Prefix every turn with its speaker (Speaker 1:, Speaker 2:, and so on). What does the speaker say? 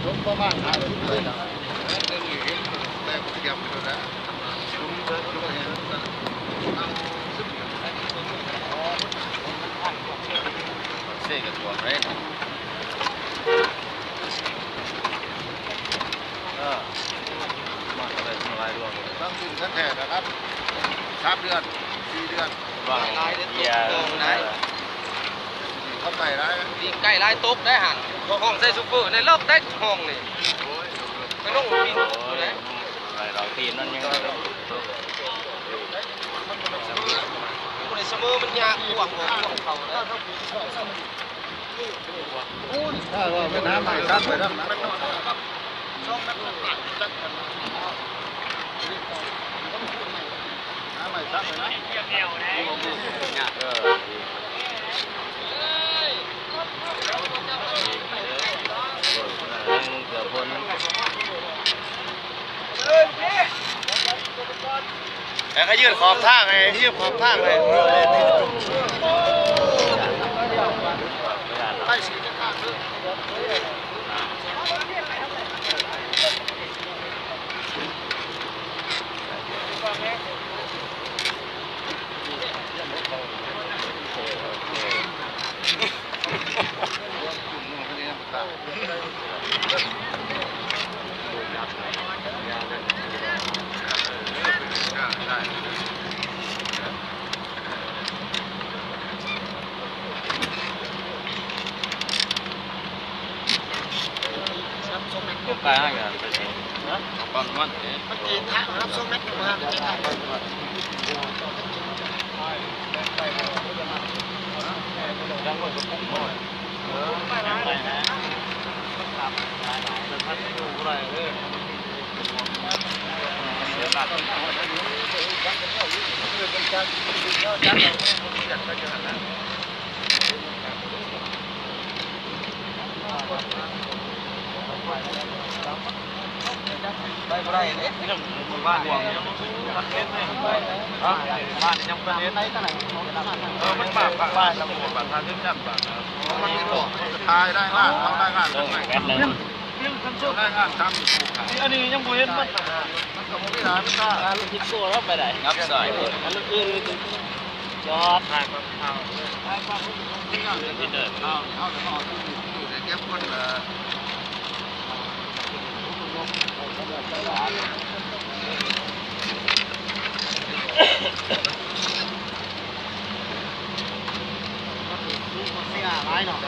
Speaker 1: ชุบประมาณ50เลยนะแต่เตรียมไปแล้วชุบชุบเห็นเสกกับตัวเลยมาอะไรมาลายรวมต้องกินขั้นแท้นะครับ3 เดือน 4 เดือน
Speaker 2: ว่างเยียร์ได้
Speaker 1: เข้าไปได้
Speaker 3: ปีนไก่ลายตกได้หันห้องใส่ซุปเปอร์ในรอบได้ห้องนี่ไม่ต้องปีนเลย
Speaker 2: เราตีนนั่นยัง
Speaker 3: ในเสมอมันยากห่วงของเขาแล้ว
Speaker 1: เป็นน้ำใหม่ซัดไปแล้วนะน้ำใหม่ซัดไปนะ
Speaker 2: แล้วก็ยืดขอบทางไงยืดขอบทางเลย
Speaker 1: ไล่สีจะขาดเลย
Speaker 2: ตายห่างกันนะปั๊มมัน
Speaker 3: มันกินฮะรับส่งแม็กซ์มา
Speaker 2: จังหวะก็พุ่งหมดไปนะขับพัดดูอะไรเลยเดี๋ยวตัด
Speaker 3: ไปไปเนี่ย
Speaker 2: บ้านเนี่ยยังรักเล่นเลยบ้านยังประเด็นมันปากบ้านตำรวจบ้านทางขึ้นจับบ้าน
Speaker 1: มันมีบอกทายได้งานทำได้งานทำได้งานได้งานทำ
Speaker 2: อันนี้ยังบุเห็นมัน
Speaker 1: ก็ไม่ได้ไม่กล้า
Speaker 2: ลูกพิษโซ่แล้วไปไหนงับใส่ลูกอื่นจอดทางเอา
Speaker 1: ที่เดินเอาแต่เอาที่เก็บคน
Speaker 3: ไม่ง่ายหน่อย